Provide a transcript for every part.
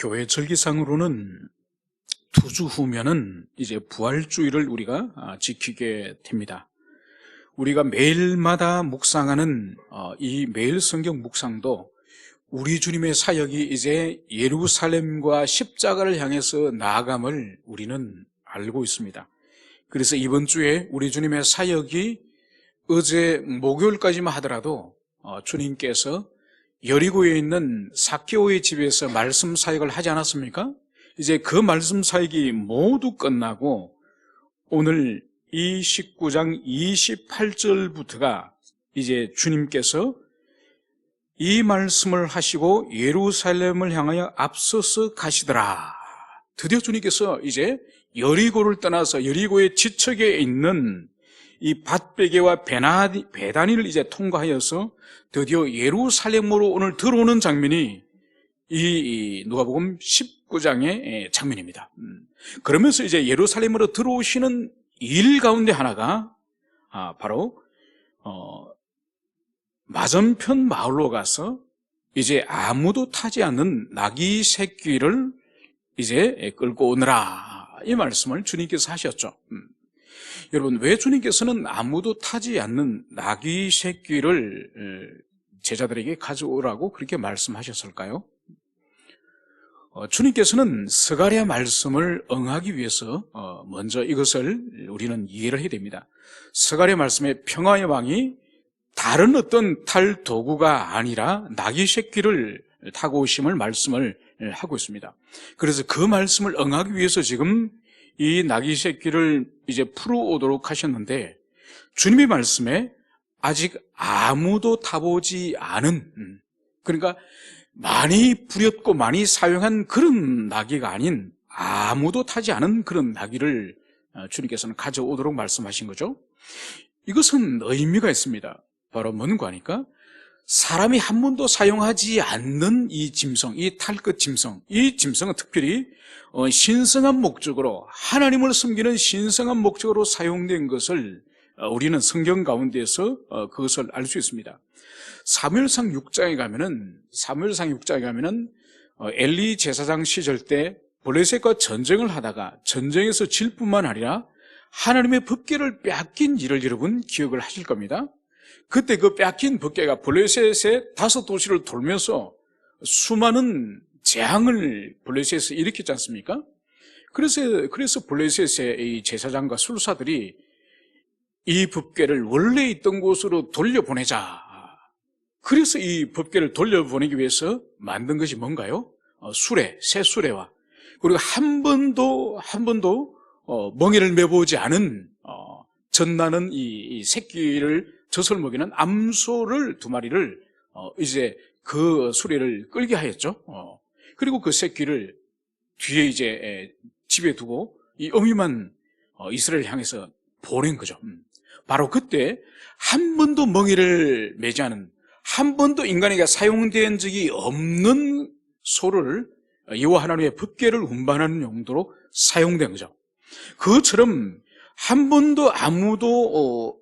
교회 절기상으로는 2주 후면은 이제 부활주일을 우리가 지키게 됩니다. 우리가 매일마다 묵상하는 이 매일 성경 묵상도 우리 주님의 사역이 이제 예루살렘과 십자가를 향해서 나아감을 우리는 알고 있습니다. 그래서 이번 주에 우리 주님의 사역이 어제 목요일까지만 하더라도 주님께서 여리고에 있는 삭개오의 집에서 말씀 사역을 하지 않았습니까? 이제 그 말씀 사역이 모두 끝나고 오늘 이 19장 28절부터가 이제 주님께서 이 말씀을 하시고 예루살렘을 향하여 앞서서 가시더라. 드디어 주님께서 이제 여리고를 떠나서 여리고의 지척에 있는 이 밧베개와 베다니를 이제 통과하여서 드디어 예루살렘으로 오늘 들어오는 장면이 이 누가복음 19장의 장면입니다. 그러면서 이제 예루살렘으로 들어오시는 일 가운데 하나가 바로 맞은편 마을로 가서 이제 아무도 타지 않는 나귀 새끼를 이제 끌고 오느라, 이 말씀을 주님께서 하셨죠. 여러분, 왜 주님께서는 아무도 타지 않는 나귀 새끼를 제자들에게 가져오라고 그렇게 말씀하셨을까요? 주님께서는 스가랴 말씀을 응하기 위해서 먼저 이것을 우리는 이해를 해야 됩니다. 스가랴 말씀에 평화의 왕이 다른 어떤 탈 도구가 아니라 나귀 새끼를 타고 오심을 말씀을 하고 있습니다. 그래서 그 말씀을 응하기 위해서 지금 이 나귀 새끼를 이제 풀어오도록 하셨는데, 주님의 말씀에 아직 아무도 타보지 않은, 그러니까 많이 부렸고 많이 사용한 그런 나귀가 아닌 아무도 타지 않은 그런 나귀를 주님께서는 가져오도록 말씀하신 거죠. 이것은 의미가 있습니다. 바로 뭔가 하니까 사람이 한 번도 사용하지 않는 이 짐승, 이 탈것 짐승, 이 짐승은 특별히 신성한 목적으로, 하나님을 섬기는 신성한 목적으로 사용된 것을 우리는 성경 가운데에서 그것을 알 수 있습니다. 사무엘상 6장에 가면은 엘리 제사장 시절 때 블레셋과 전쟁을 하다가 전쟁에서 질 뿐만 아니라 하나님의 법궤를 빼앗긴 일을 여러분 기억을 하실 겁니다. 그때 그 빼앗긴 법궤가 블레셋의 5도시를 돌면서 수많은 재앙을 블레셋에서 일으켰지 않습니까? 그래서 블레셋의 이 제사장과 술사들이 이 법궤를 원래 있던 곳으로 돌려보내자. 그래서 이 법궤를 돌려보내기 위해서 만든 것이 뭔가요? 새 수레와, 그리고 한 번도 멍에를 매보지 않은 젖나는 이 새끼를 젖을 먹이는 암소를 2마리를 이제 그 수레를 끌게 하였죠. 그리고 그 새끼를 뒤에 이제 집에 두고 이 어미만 이스라엘을 향해서 보낸 거죠. 바로 그때 한 번도 멍에를 매지 않은, 한 번도 인간에게 사용된 적이 없는 소를 여호와 하나님의 법궤를 운반하는 용도로 사용된 거죠. 그것처럼 한 번도 아무도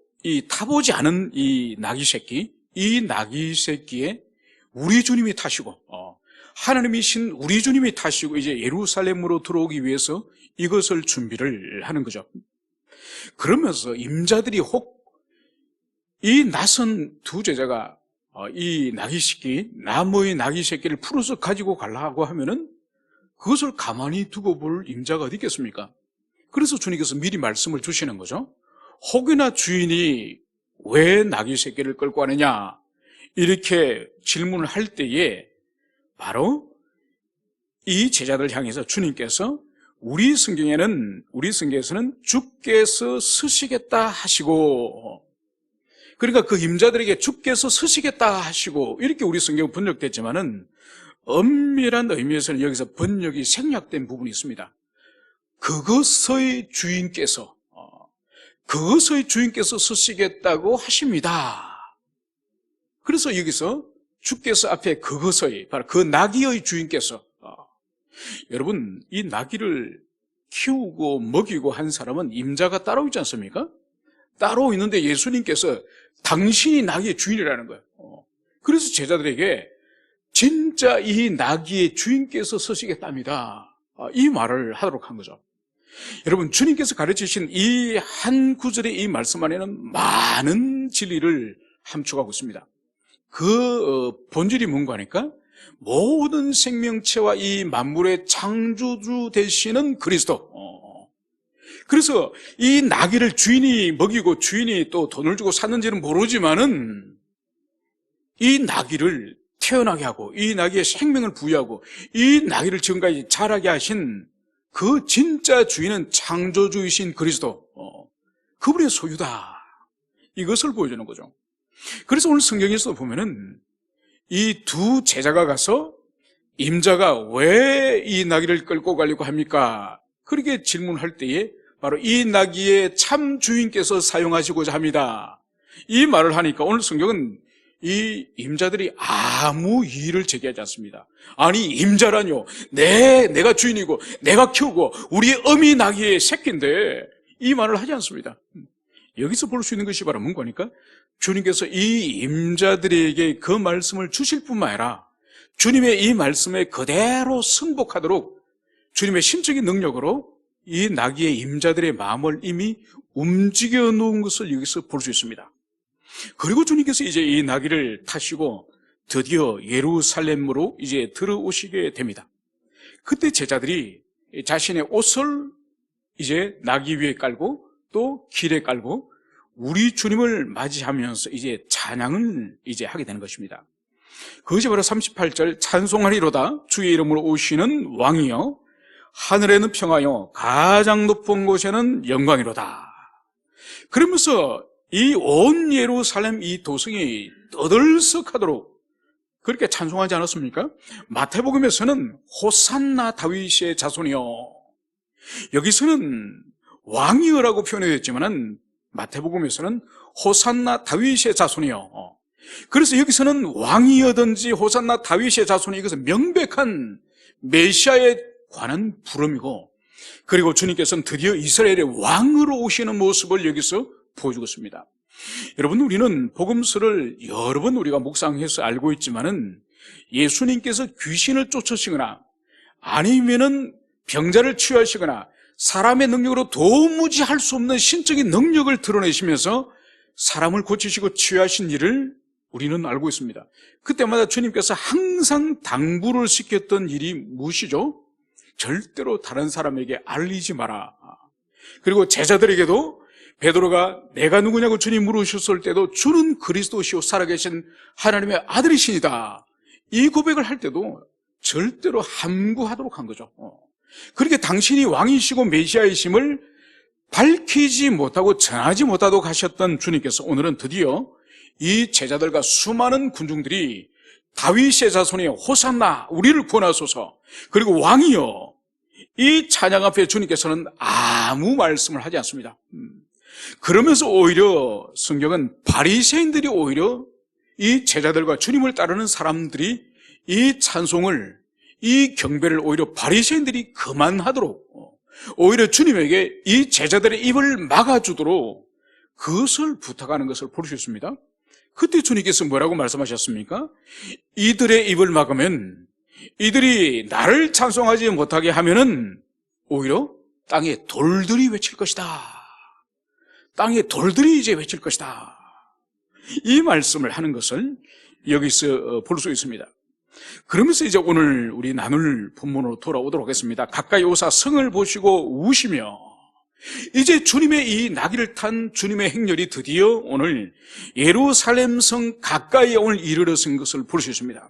타보지 않은 이 나귀 새끼에 우리 주님이 타시고, 하나님이신 우리 주님이 타시고 이제 예루살렘으로 들어오기 위해서 이것을 준비를 하는 거죠. 그러면서 임자들이 혹 이 낯선 2 제자가 이 나귀 새끼, 나무의 나귀 새끼를 풀어서 가지고 가려고 하면은 그것을 가만히 두고 볼 임자가 어디 있겠습니까? 그래서 주님께서 미리 말씀을 주시는 거죠. 혹이나 주인이 왜 나귀 새끼를 끌고 가느냐, 이렇게 질문을 할 때에 바로 이 제자들 향해서 주님께서 우리 성경에서는 주께서 서시겠다 하시고, 그러니까 그 임자들에게 주께서 서시겠다 하시고 이렇게 우리 성경은 번역됐지만은 엄밀한 의미에서는 여기서 번역이 생략된 부분이 있습니다. 그것의 주인께서 서시겠다고 하십니다. 그래서 여기서 주께서 앞에 그것의, 바로 그 나귀의 주인께서, 여러분, 이 나귀를 키우고 먹이고 한 사람은 임자가 따로 있지 않습니까? 따로 있는데 예수님께서 당신이 나귀의 주인이라는 거예요. 그래서 제자들에게 진짜 이 나귀의 주인께서 서시겠답니다. 이 말을 하도록 한 거죠. 여러분, 주님께서 가르치신 이 한 구절의 이 말씀 안에는 많은 진리를 함축하고 있습니다. 그 본질이 뭔가 하니까 모든 생명체와 이 만물의 창조주 되시는 그리스도. 그래서 이 나귀를 주인이 먹이고 주인이 또 돈을 주고 샀는지는 모르지만은 이 나귀를 태어나게 하고 이 나귀의 생명을 부여하고 이 나귀를 지금까지 자라게 하신 그 진짜 주인은 창조주이신 그리스도, 그분의 소유다. 이것을 보여주는 거죠. 그래서 오늘 성경에서 보면은 이 두 제자가 가서 임자가 왜 이 나귀를 끌고 가려고 합니까? 그렇게 질문할 때에 바로 이 나귀의 참 주인께서 사용하시고자 합니다. 이 말을 하니까 오늘 성경은 이 임자들이 아무 이의를 제기하지 않습니다. 아니, 임자라뇨. 내가 주인이고 내가 키우고 우리의 어미 나귀의 새끼인데, 이 말을 하지 않습니다. 여기서 볼 수 있는 것이 바로 뭔가니까 주님께서 이 임자들에게 그 말씀을 주실 뿐만 아니라 주님의 이 말씀에 그대로 승복하도록 주님의 심적인 능력으로 이 나귀의 임자들의 마음을 이미 움직여 놓은 것을 여기서 볼 수 있습니다. 그리고 주님께서 이제 이 나귀를 타시고 드디어 예루살렘으로 이제 들어오시게 됩니다. 그때 제자들이 자신의 옷을 이제 나귀 위에 깔고 또 길에 깔고 우리 주님을 맞이하면서 이제 찬양을 이제 하게 되는 것입니다. 그것이 바로 38절 찬송하리로다 주의 이름으로 오시는 왕이여 하늘에는 평화여 가장 높은 곳에는 영광이로다. 그러면서 이 온 예루살렘 이 도성이 떠들썩하도록 그렇게 찬송하지 않았습니까? 마태복음에서는 호산나 다윗의 자손이여, 여기서는 왕이여라고 표현되었지만 마태복음에서는 호산나 다윗의 자손이여. 그래서 여기서는 왕이여든지 호산나 다윗의 자손이 이것은 명백한 메시아에 관한 부름이고, 그리고 주님께서는 드디어 이스라엘의 왕으로 오시는 모습을 여기서 보여주고 있습니다. 여러분, 우리는 복음서를 여러 번 우리가 묵상해서 알고 있지만은 예수님께서 귀신을 쫓으시거나 아니면은 병자를 치유하시거나 사람의 능력으로 도무지 할 수 없는 신적인 능력을 드러내시면서 사람을 고치시고 치유하신 일을 우리는 알고 있습니다. 그때마다 주님께서 항상 당부를 시켰던 일이 무엇이죠? 절대로 다른 사람에게 알리지 마라. 그리고 제자들에게도 베드로가 내가 누구냐고 주님 물으셨을 때도 주는 그리스도시요 살아계신 하나님의 아들이시니다, 이 고백을 할 때도 절대로 함구하도록 한 거죠. 그렇게 당신이 왕이시고 메시아이심을 밝히지 못하고 전하지 못하도록 하셨던 주님께서 오늘은 드디어 이 제자들과 수많은 군중들이 다윗의 자손이 호산나 우리를 구원하소서, 그리고 왕이여, 이 찬양 앞에 주님께서는 아무 말씀을 하지 않습니다. 그러면서 오히려 성경은 바리새인들이 오히려 이 제자들과 주님을 따르는 사람들이 이 찬송을, 이 경배를 오히려 바리새인들이 그만하도록 오히려 주님에게 이 제자들의 입을 막아주도록 그것을 부탁하는 것을 볼 수 있습니다. 그때 주님께서 뭐라고 말씀하셨습니까? 이들의 입을 막으면, 이들이 나를 찬송하지 못하게 하면은 오히려 땅에 돌들이 외칠 것이다. 땅에 돌들이 이제 외칠 것이다. 이 말씀을 하는 것을 여기서 볼 수 있습니다. 그러면서 이제 오늘 우리 나눌 본문으로 돌아오도록 하겠습니다. 가까이 오사 성을 보시고 우시며, 이제 주님의 이 나귀를 탄 주님의 행렬이 드디어 오늘 예루살렘 성 가까이에 오늘 이르렀은 것을 볼 수 있습니다.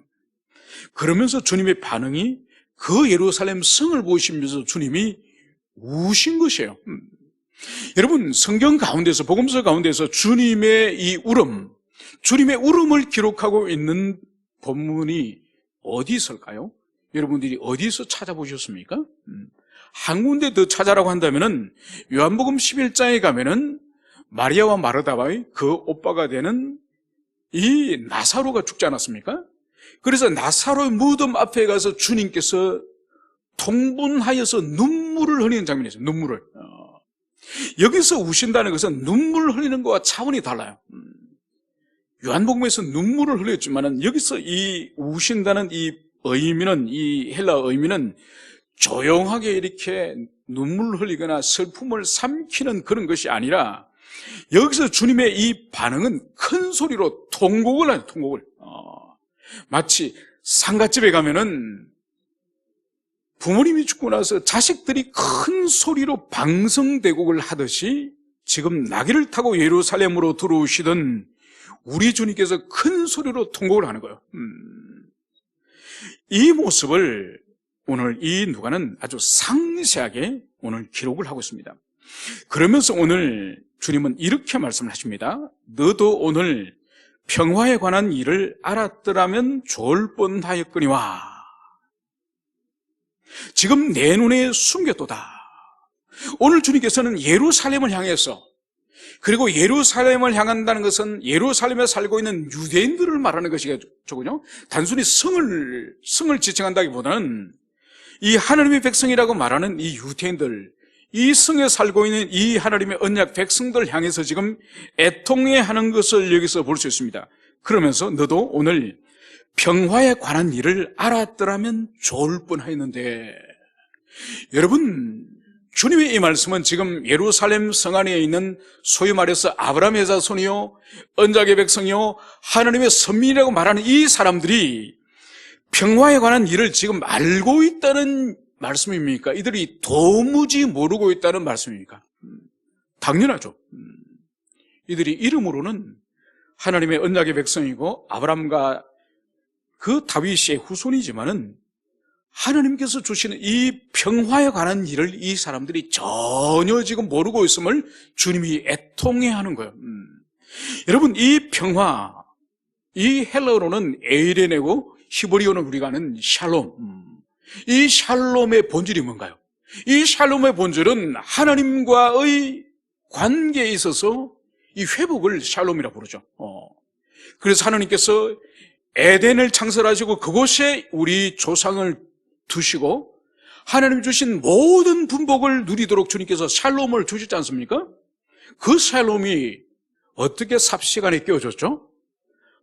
그러면서 주님의 반응이 그 예루살렘 성을 보시면서 주님이 우신 것이에요. 여러분, 성경 가운데서, 복음서 가운데서 주님의 이 울음, 주님의 울음을 기록하고 있는 본문이 어디 있을까요? 여러분들이 어디서 찾아보셨습니까? 한 군데 더 찾아라고 한다면은 요한복음 11장에 가면은 마리아와 마르다와의 그 오빠가 되는 이 나사로가 죽지 않았습니까? 그래서 나사로의 무덤 앞에 가서 주님께서 통분하여서 눈물을 흘리는 장면이 있어요. 눈물을. 여기서 우신다는 것은 눈물 흘리는 것과 차원이 달라요. 요한복음에서 눈물을 흘렸지만은 여기서 이 우신다는 이 의미는, 이 헬라 의미는 조용하게 이렇게 눈물을 흘리거나 슬픔을 삼키는 그런 것이 아니라 여기서 주님의 이 반응은 큰 소리로 통곡을 하죠. 통곡을. 마치 상갓집에 가면은 부모님이 죽고 나서 자식들이 큰 소리로 방성대곡을 하듯이 지금 나귀를 타고 예루살렘으로 들어오시던 우리 주님께서 큰 소리로 통곡을 하는 거예요. 이 모습을 오늘 이 누가는 아주 상세하게 오늘 기록을 하고 있습니다. 그러면서 오늘 주님은 이렇게 말씀을 하십니다. 너도 오늘 평화에 관한 일을 알았더라면 좋을 뻔하였거니와 지금 내 눈에 숨겼도다. 오늘 주님께서는 예루살렘을 향해서, 그리고 예루살렘을 향한다는 것은 예루살렘에 살고 있는 유대인들을 말하는 것이거든요. 단순히 성을 지칭한다기보다는 이 하나님의 백성이라고 말하는 이 유대인들, 이 성에 살고 있는 이 하나님의 언약 백성들 향해서 지금 애통해하는 것을 여기서 볼 수 있습니다. 그러면서 너도 오늘 평화에 관한 일을 알았더라면 좋을 뻔하였는데, 여러분, 주님의 이 말씀은 지금 예루살렘 성 안에 있는 소위 말해서 아브라함의 자손이요, 언약의 백성이요, 하나님의 선민이라고 말하는 이 사람들이 평화에 관한 일을 지금 알고 있다는 말씀입니까? 이들이 도무지 모르고 있다는 말씀입니까? 당연하죠. 이들이 이름으로는 하나님의 언약의 백성이고 아브라함과 그 다윗의 후손이지만은 하나님께서 주시는 이 평화에 관한 일을 이 사람들이 전혀 지금 모르고 있음을 주님이 애통해하는 거예요. 여러분, 이 평화, 이 헬라어로는 에이레네고 히브리어는 우리가 아는 샬롬. 이 샬롬의 본질이 뭔가요? 이 샬롬의 본질은 하나님과의 관계에 있어서 이 회복을 샬롬이라고 부르죠. 그래서 하나님께서 에덴을 창설하시고 그곳에 우리 조상을 두시고 하나님 주신 모든 분복을 누리도록 주님께서 샬롬을 주시지 않습니까? 그 샬롬이 어떻게 삽시간에 끼워졌죠?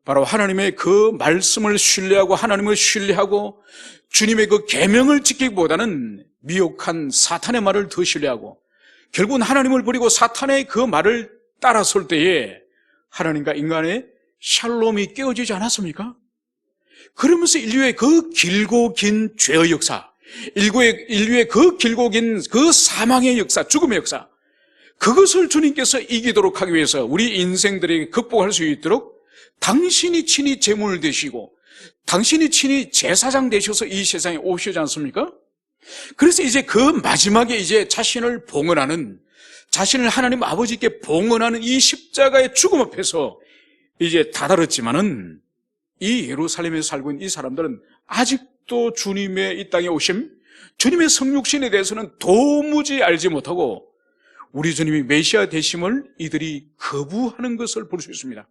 바로 하나님의 그 말씀을 신뢰하고 하나님을 신뢰하고 주님의 그 계명을 지키기보다는 미혹한 사탄의 말을 더 신뢰하고 결국은 하나님을 버리고 사탄의 그 말을 따라설 때에 하나님과 인간의 샬롬이 깨어지지 않았습니까? 그러면서 인류의 그 길고 긴 죄의 역사, 인류의 그 길고 긴 그 사망의 역사, 죽음의 역사, 그것을 주님께서 이기도록 하기 위해서 우리 인생들에게 극복할 수 있도록 당신이 친히 제물을 되시고 당신이 친히 제사장 되셔서 이 세상에 오시지 않습니까? 그래서 이제 그 마지막에 이제 자신을 봉헌하는, 자신을 하나님 아버지께 봉헌하는 이 십자가의 죽음 앞에서 이제 다다랐지만은 이 예루살렘에서 살고 있는 이 사람들은 아직도 주님의 이 땅에 오심, 주님의 성육신에 대해서는 도무지 알지 못하고 우리 주님이 메시아 되심을 이들이 거부하는 것을 볼 수 있습니다.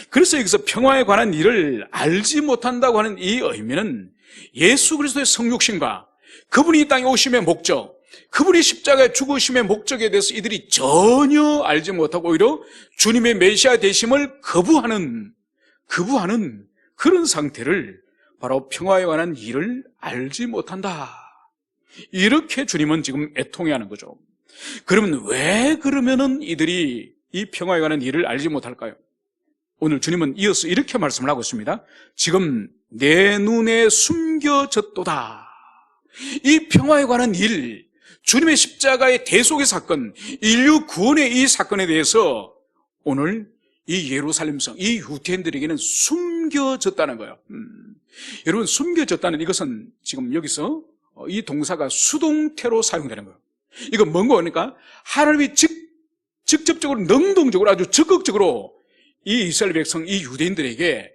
그래서 여기서 평화에 관한 일을 알지 못한다고 하는 이 의미는 예수 그리스도의 성육신과 그분이 이 땅에 오심의 목적, 그분이 십자가에 죽으심의 목적에 대해서 이들이 전혀 알지 못하고 오히려 주님의 메시아 되심을 거부하는 그런 상태를 바로 평화에 관한 일을 알지 못한다. 이렇게 주님은 지금 애통해하는 거죠. 그러면 왜 그러면은 이들이 이 평화에 관한 일을 알지 못할까요? 오늘 주님은 이어서 이렇게 말씀을 하고 있습니다. 지금 내 눈에 숨겨졌도다. 이 평화에 관한 일, 주님의 십자가의 대속의 사건, 인류 구원의 이 사건에 대해서 오늘 이 예루살렘 성, 이 유대인들에게는 숨겨졌다는 거예요. 여러분, 숨겨졌다는 이것은 지금 여기서 이 동사가 수동태로 사용되는 거예요. 이건 뭔가 그러니까 하나님이 직접적으로, 능동적으로, 아주 적극적으로 이 이스라엘 백성, 이 유대인들에게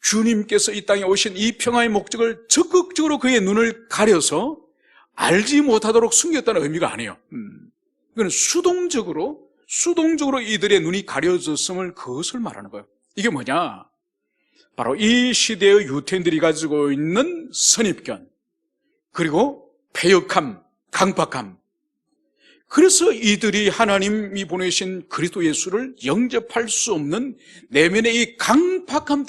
주님께서 이 땅에 오신 이 평화의 목적을 적극적으로 그의 눈을 가려서 알지 못하도록 숨겼다는 의미가 아니에요. 이건 수동적으로 이들의 눈이 가려졌음을 그것을 말하는 거예요. 이게 뭐냐? 바로 이 시대의 유대인들이 가지고 있는 선입견, 그리고 패역함, 강박함, 그래서 이들이 하나님이 보내신 그리스도 예수를 영접할 수 없는 내면의 이 강팍함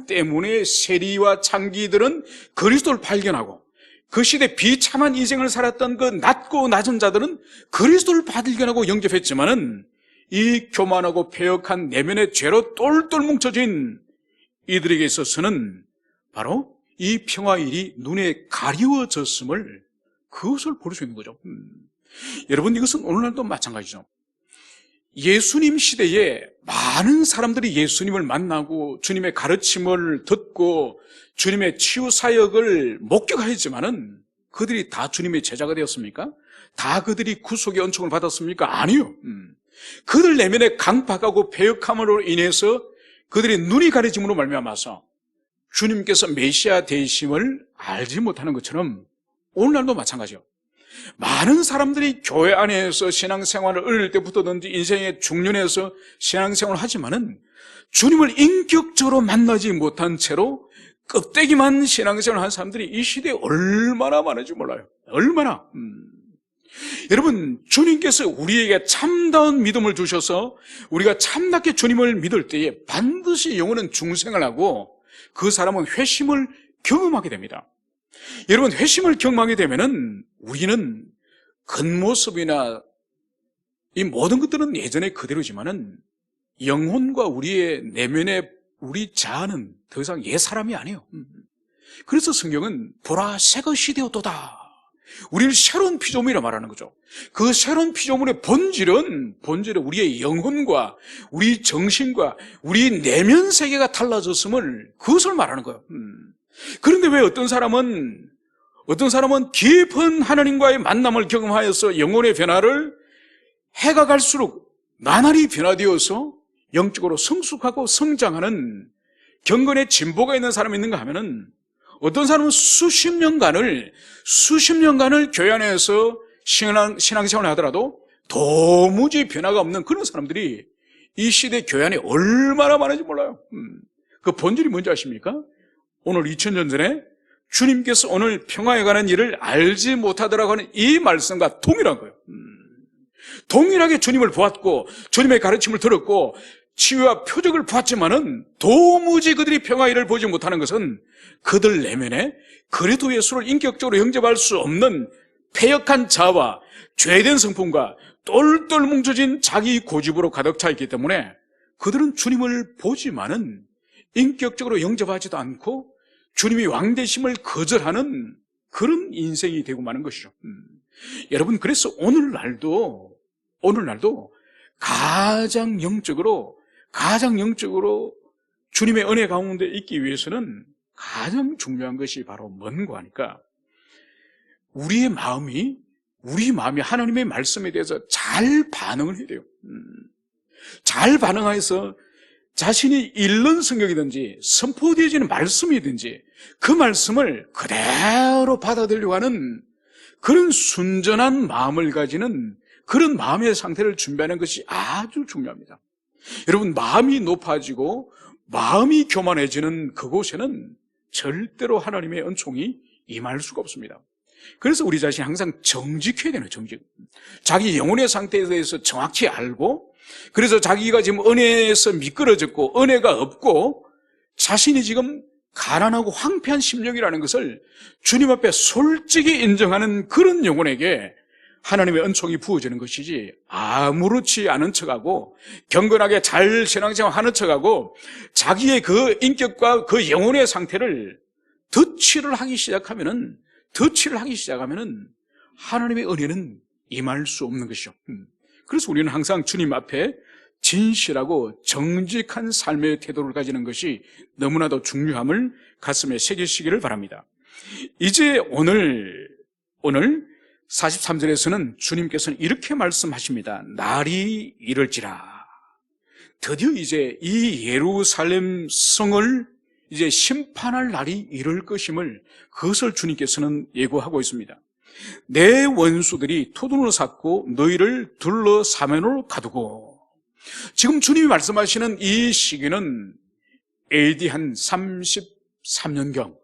때문에 세리와 창기들은 그리스도를 발견하고, 그 시대 비참한 인생을 살았던 그 낮고 낮은 자들은 그리스도를 발견하고 영접했지만은, 이 교만하고 패역한 내면의 죄로 똘똘 뭉쳐진 이들에게 있어서는 바로 이 평화일이 눈에 가리워졌음을, 그것을 볼 수 있는 거죠. 여러분, 이것은 오늘날도 마찬가지죠. 예수님 시대에 많은 사람들이 예수님을 만나고 주님의 가르침을 듣고 주님의 치유 사역을 목격하였지만은 그들이 다 주님의 제자가 되었습니까? 다 그들이 구속의恩寵을 받았습니까? 아니요. 그들 내면의 강팍하고 패역함으로 인해서 그들의 눈이 가려짐으로 말미암아서 주님께서 메시아 되심을 알지 못하는 것처럼 오늘날도 마찬가지요. 많은 사람들이 교회 안에서 신앙생활을 어릴 때부터든지 인생의 중년에서 신앙생활을 하지만은 주님을 인격적으로 만나지 못한 채로 껍데기만 신앙생활을 한 사람들이 이 시대에 얼마나 많은지 몰라요. 얼마나. 여러분, 주님께서 우리에게 참다운 믿음을 주셔서 우리가 참답게 주님을 믿을 때에 반드시 영혼은 중생을 하고 그 사람은 회심을 경험하게 됩니다. 여러분, 회심을 경험하게 되면은 우리는 겉모습이나 이 모든 것들은 예전에 그대로지만은 영혼과 우리의 내면의 우리 자아는 더 이상 옛 사람이 아니에요. 그래서 성경은 보라 새 것이 되었도다. 우리를 새로운 피조물이라 말하는 거죠. 그 새로운 피조물의 본질은 우리의 영혼과 우리 정신과 우리 내면 세계가 달라졌음을, 그것을 말하는 거예요. 그런데 왜 어떤 사람은 깊은 하나님과의 만남을 경험하여서 영혼의 변화를 해가 갈수록 나날이 변화되어서 영적으로 성숙하고 성장하는 경건의 진보가 있는 사람이 있는가 하면은, 어떤 사람은 수십 년간을 교회 안에서 신앙생활을 하더라도 도무지 변화가 없는 그런 사람들이 이 시대 교회 안에 얼마나 많은지 몰라요. 그 본질이 뭔지 아십니까? 오늘 2000년 전에 주님께서 오늘 평화에 관한 일을 알지 못하더라고 하는 이 말씀과 동일한 거예요. 동일하게 주님을 보았고 주님의 가르침을 들었고 치유와 표적을 보았지만은 도무지 그들이 평화의 보지 못하는 것은 그들 내면에 그리스도 예수를 인격적으로 영접할 수 없는 패역한 자와 죄된 성품과 똘똘 뭉쳐진 자기 고집으로 가득 차 있기 때문에 그들은 주님을 보지만은 인격적으로 영접하지도 않고 주님이 왕되심을 거절하는 그런 인생이 되고 마는 것이죠. 여러분, 그래서 오늘날도 가장 영적으로 주님의 은혜 가운데 있기 위해서는 가장 중요한 것이 바로 뭔가 하니까 우리 마음이 하나님의 말씀에 대해서 잘 반응을 해야 돼요. 잘 반응해서 자신이 읽는 성경이든지 선포되어지는 말씀이든지 그 말씀을 그대로 받아들이려고 하는 그런 순전한 마음을 가지는 그런 마음의 상태를 준비하는 것이 아주 중요합니다. 여러분, 마음이 높아지고 마음이 교만해지는 그곳에는 절대로 하나님의 은총이 임할 수가 없습니다. 그래서 우리 자신이 항상 정직해야 되는 정직. 자기 영혼의 상태에 대해서 정확히 알고, 그래서 자기가 지금 은혜에서 미끄러졌고 은혜가 없고 자신이 지금 가난하고 황폐한 심령이라는 것을 주님 앞에 솔직히 인정하는 그런 영혼에게 하나님의 은총이 부어지는 것이지, 아무렇지 않은 척하고 경건하게 잘 신앙생활 하는 척하고 자기의 그 인격과 그 영혼의 상태를 덧칠을 하기 시작하면은 하나님의 은혜는 임할 수 없는 것이죠. 그래서 우리는 항상 주님 앞에 진실하고 정직한 삶의 태도를 가지는 것이 너무나도 중요함을 가슴에 새기시기를 바랍니다. 이제 오늘 43절에서는 주님께서는 이렇게 말씀하십니다. 날이 이를지라. 드디어 이제 이 예루살렘 성을 이제 심판할 날이 이를 것임을, 그것을 주님께서는 예고하고 있습니다. 내 원수들이 토둔을 쌓고 너희를 둘러사면으로 가두고. 지금 주님이 말씀하시는 이 시기는 AD 한 33년경.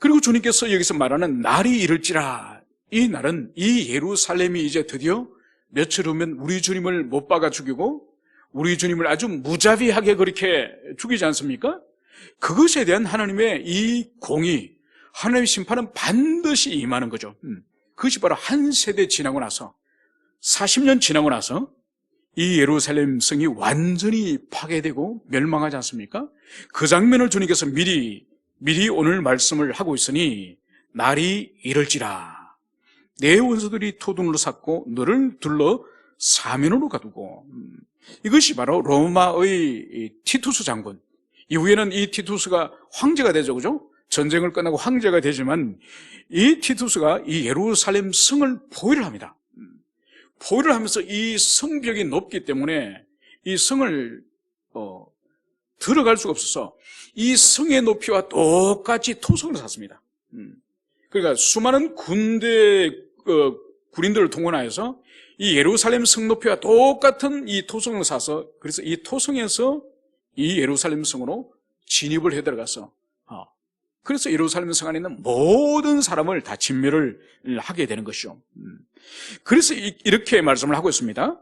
그리고 주님께서 여기서 말하는 날이 이를지라, 이 날은 이 예루살렘이 이제 드디어 며칠 후면 우리 주님을 못 박아 죽이고 우리 주님을 아주 무자비하게 그렇게 죽이지 않습니까? 그것에 대한 하나님의 이 공의, 하나님의 심판은 반드시 임하는 거죠. 그것이 바로 한 세대 지나고 나서 40년 지나고 나서 이 예루살렘 성이 완전히 파괴되고 멸망하지 않습니까? 그 장면을 주님께서 미리 오늘 말씀을 하고 있으니 날이 이럴지라 내 원수들이 토둔으로 삼고 너를 둘러 사면으로 가두고 이것이 바로 로마의 티투스 장군 이후에는 이 티투스가 황제가 되죠, 그죠? 전쟁을 끝나고 황제가 되지만 이 티투스가 이 예루살렘 성을 포위를 합니다. 포위를 하면서 이 성벽이 높기 때문에 이 성을 들어갈 수가 없어서 이 성의 높이와 똑같이 토성을 샀습니다. 그러니까 수많은 군인들을 동원하여서 이 예루살렘 성 높이와 똑같은 이 토성을 사서 그래서 이 토성에서 이 예루살렘 성으로 진입을 해 들어가서 그래서 예루살렘 성 안에 있는 모든 사람을 다 진멸을 하게 되는 것이죠. 그래서 이렇게 말씀을 하고 있습니다.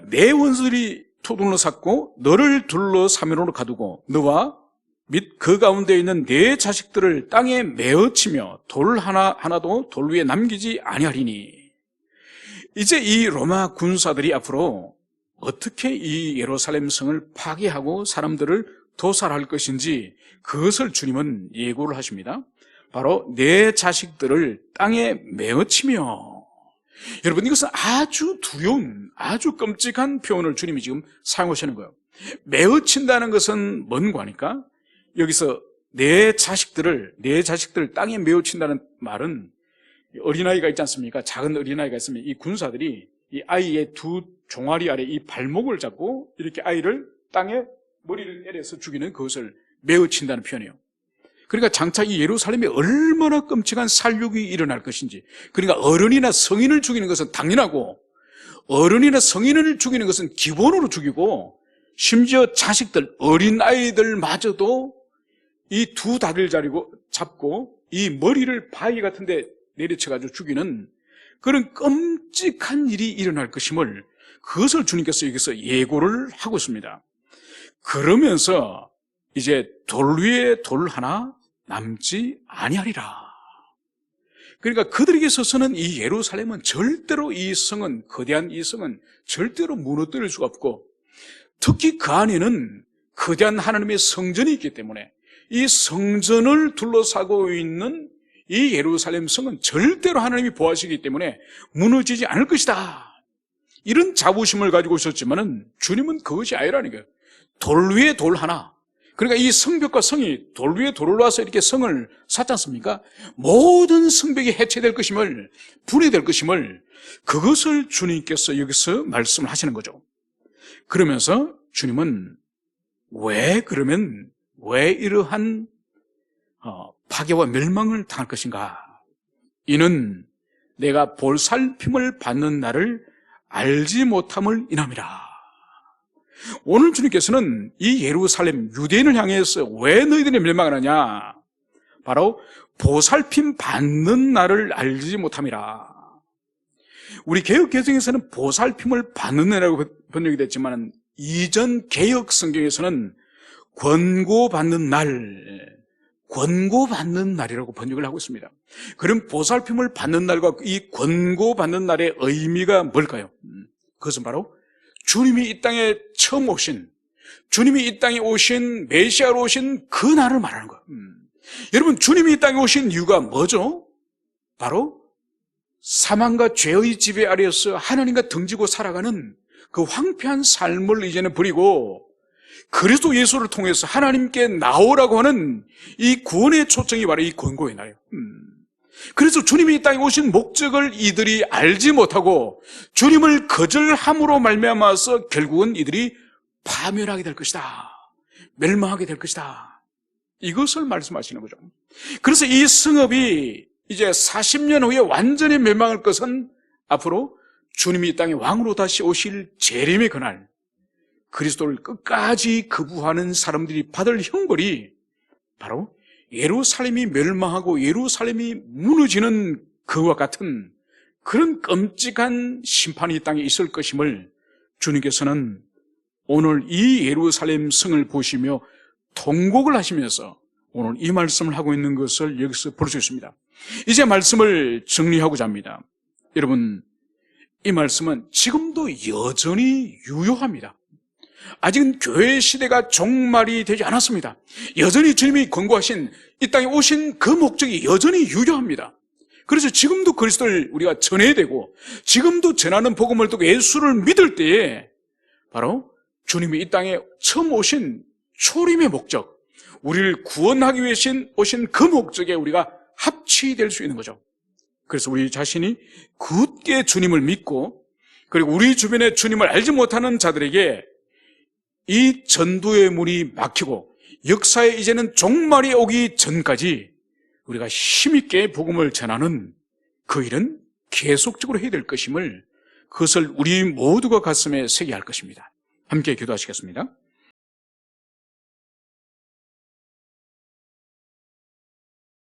내 원수들이 토둔으로 삼고 너를 둘러 사면으로 가두고 너와 및 그 가운데 있는 내 자식들을 땅에 메어치며 돌 하나도 돌 위에 남기지 아니하리니 이제 이 로마 군사들이 앞으로 어떻게 이 예루살렘 성을 파괴하고 사람들을 도살할 것인지 그것을 주님은 예고를 하십니다. 바로 내 자식들을 땅에 메어치며 여러분 이것은 아주 두려운 아주 끔찍한 표현을 주님이 지금 사용하시는 거예요. 메어친다는 것은 뭔 거니까 여기서 내 자식들 땅에 메어친다는 말은 어린아이가 있지 않습니까? 작은 어린아이가 있으면 이 군사들이 이 아이의 두 종아리 아래 이 발목을 잡고 이렇게 아이를 땅에 머리를 내려서 죽이는 그것을 메어친다는 표현이에요. 그러니까 장차 이 예루살렘에 얼마나 끔찍한 살육이 일어날 것인지 그러니까 어른이나 성인을 죽이는 것은 당연하고 어른이나 성인을 죽이는 것은 기본으로 죽이고 심지어 자식들, 어린아이들마저도 이 두 다리를 잡고 이 머리를 바위 같은 데 내리쳐가지고 죽이는 그런 끔찍한 일이 일어날 것임을 그것을 주님께서 여기서 예고를 하고 있습니다. 그러면서 이제 돌 위에 돌 하나 남지 아니하리라. 그러니까 그들에게 있어서는 이 예루살렘은 절대로 이 성은 거대한 이 성은 절대로 무너뜨릴 수가 없고 특히 그 안에는 거대한 하나님의 성전이 있기 때문에 이 성전을 둘러싸고 있는 이 예루살렘 성은 절대로 하나님이 보호하시기 때문에 무너지지 않을 것이다. 이런 자부심을 가지고 있었지만은 주님은 그것이 아니라는 거예요. 돌 위에 돌 하나. 그러니까 이 성벽과 성이 돌 위에 돌을 놔서 이렇게 성을 샀지 않습니까? 모든 성벽이 해체될 것임을, 분해될 것임을 그것을 주님께서 여기서 말씀을 하시는 거죠. 그러면서 주님은 왜 이러한 파괴와 멸망을 당할 것인가? 이는 내가 볼살핌을 받는 날을 알지 못함을 인함이라. 오늘 주님께서는 이 예루살렘 유대인을 향해서 왜 너희들이 멸망을 하냐? 바로 보살핌 받는 날을 알지 못함이라. 우리 개역 개정에서는 보살핌을 받는 날이라고 번역이 됐지만 이전 개역 성경에서는 권고받는 날이라고 번역을 하고 있습니다. 그럼 보살핌을 받는 날과 이 권고받는 날의 의미가 뭘까요? 그것은 바로 주님이 이 땅에 처음 오신, 주님이 이 땅에 오신, 메시아로 오신 그 날을 말하는 거예요. 여러분, 주님이 이 땅에 오신 이유가 뭐죠? 바로 사망과 죄의 지배 아래에서 하나님과 등지고 살아가는 그 황폐한 삶을 이제는 버리고 그리스도 예수를 통해서 하나님께 나오라고 하는 이 구원의 초청이 바로 이 권고의 날이에요. 그래서 주님이 이 땅에 오신 목적을 이들이 알지 못하고 주님을 거절함으로 말미암아서 결국은 이들이 파멸하게 될 것이다. 멸망하게 될 것이다. 이것을 말씀하시는 거죠. 그래서 이 성읍이 이제 40년 후에 완전히 멸망할 것은 앞으로 주님이 이 땅에 왕으로 다시 오실 재림의 그날 그리스도를 끝까지 거부하는 사람들이 받을 형벌이 바로 예루살렘이 멸망하고 예루살렘이 무너지는 그와 같은 그런 끔찍한 심판이 이 땅에 있을 것임을 주님께서는 오늘 이 예루살렘 성을 보시며 통곡을 하시면서 오늘 이 말씀을 하고 있는 것을 여기서 볼 수 있습니다. 이제 말씀을 정리하고자 합니다. 여러분, 이 말씀은 지금도 여전히 유효합니다. 아직은 교회 시대가 종말이 되지 않았습니다. 여전히 주님이 권고하신 이 땅에 오신 그 목적이 여전히 유효합니다. 그래서 지금도 그리스도를 우리가 전해야 되고, 지금도 전하는 복음을 듣고 예수를 믿을 때에 바로 주님이 이 땅에 처음 오신 초림의 목적, 우리를 구원하기 위해 오신 그 목적에 우리가 합치될 수 있는 거죠. 그래서 우리 자신이 굳게 주님을 믿고, 그리고 우리 주변에 주님을 알지 못하는 자들에게 이 전도의 문이 막히고 역사에 이제는 종말이 오기 전까지 우리가 힘있게 복음을 전하는 그 일은 계속적으로 해야 될 것임을, 그것을 우리 모두가 가슴에 새겨야 할 것입니다. 함께 기도하시겠습니다.